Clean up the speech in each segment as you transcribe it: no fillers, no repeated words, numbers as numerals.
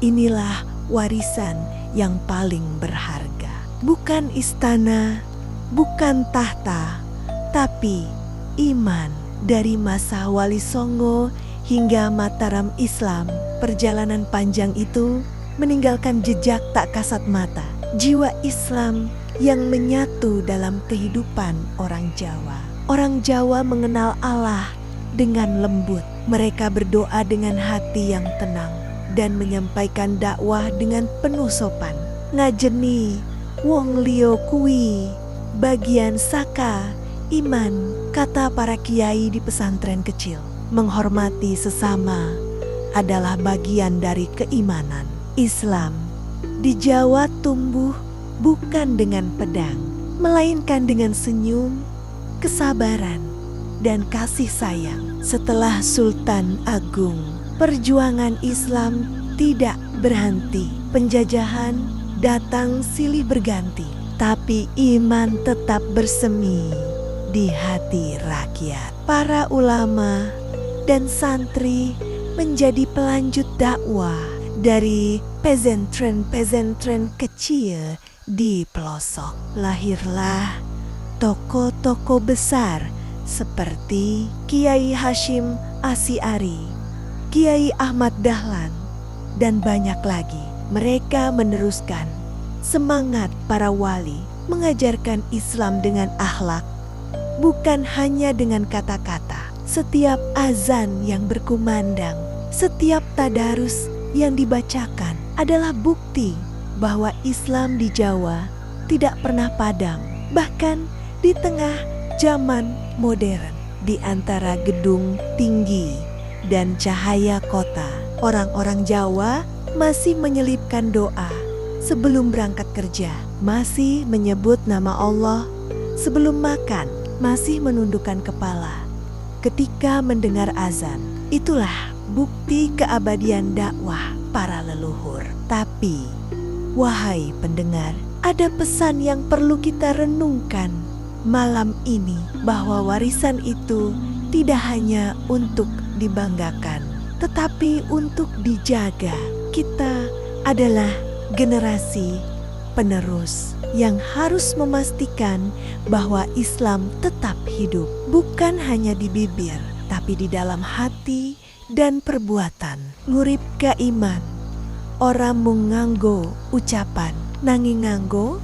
Inilah warisan yang paling berharga. Bukan istana, bukan tahta, tapi iman. Dari masa Wali Songo hingga Mataram Islam, perjalanan panjang itu meninggalkan jejak tak kasat mata. Jiwa Islam yang menyatu dalam kehidupan orang Jawa. Orang Jawa mengenal Allah dengan lembut. Mereka berdoa dengan hati yang tenang dan menyampaikan dakwah dengan penuh sopan. Ngajeni wong liya kuwi bagian saka iman, kata para kiai di pesantren kecil. Menghormati sesama adalah bagian dari keimanan. Islam di Jawa tumbuh bukan dengan pedang, melainkan dengan senyum, kesabaran, dan kasih sayang. Setelah Sultan Agung, perjuangan Islam tidak berhenti. Penjajahan datang silih berganti, tapi iman tetap bersemi di hati rakyat. Para ulama dan santri menjadi pelanjut dakwah dari pesantren kecil di pelosok. Lahirlah tokoh-tokoh besar seperti Kiai Hashim Asy'ari, Kiai Ahmad Dahlan, dan banyak lagi. Mereka meneruskan semangat para wali mengajarkan Islam dengan akhlak, bukan hanya dengan kata-kata. Setiap azan yang berkumandang, setiap tadarus yang dibacakan adalah bukti bahwa Islam di Jawa tidak pernah padam. Bahkan di tengah zaman modern, di antara gedung tinggi dan cahaya kota, orang-orang Jawa masih menyelipkan doa sebelum berangkat kerja, masih menyebut nama Allah sebelum makan, masih menundukkan kepala ketika mendengar azan. Itulah bukti keabadian dakwah para leluhur. Tapi, wahai pendengar, ada pesan yang perlu kita renungkan malam ini, bahwa warisan itu tidak hanya untuk dibanggakan, tetapi untuk dijaga. Kita adalah generasi penerus yang harus memastikan bahwa Islam tetap hidup, bukan hanya di bibir, tapi di dalam hati dan perbuatan. Ngurip ka iman, ora mung nganggo ucapan, nanging nganggo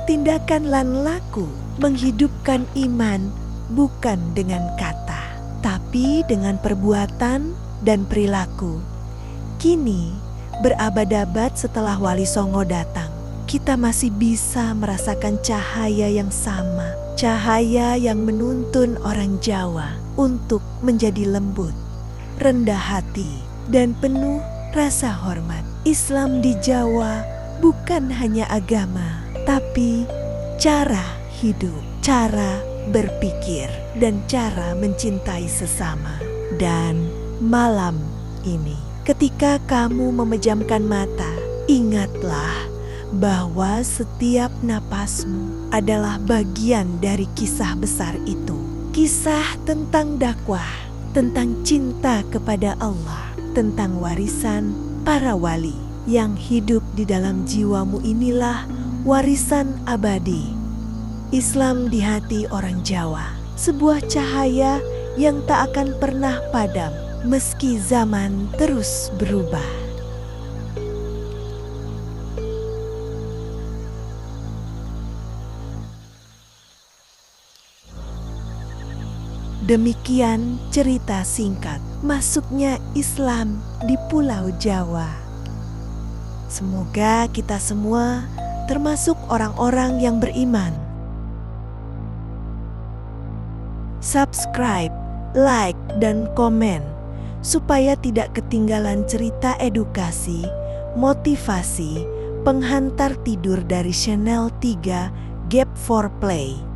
tindakan lan laku. Menghidupkan iman bukan dengan kata, tapi dengan perbuatan dan perilaku. Kini, berabad-abad setelah Wali Songo datang, kita masih bisa merasakan cahaya yang sama. Cahaya yang menuntun orang Jawa untuk menjadi lembut, rendah hati, dan penuh rasa hormat. Islam di Jawa bukan hanya agama, tapi cara hidup, cara berpikir, dan cara mencintai sesama. Dan malam ini, ketika kamu memejamkan mata, ingatlah bahwa setiap napasmu adalah bagian dari kisah besar itu. Kisah tentang dakwah, tentang cinta kepada Allah, tentang warisan para wali. Yang hidup di dalam jiwamu inilah warisan abadi Islam di hati orang Jawa. Sebuah cahaya yang tak akan pernah padam meski zaman terus berubah. Demikian cerita singkat masuknya Islam di Pulau Jawa. Semoga kita semua termasuk orang-orang yang beriman. Subscribe, like, dan komen supaya tidak ketinggalan cerita edukasi, motivasi, penghantar tidur dari channel 3 Gap for Play.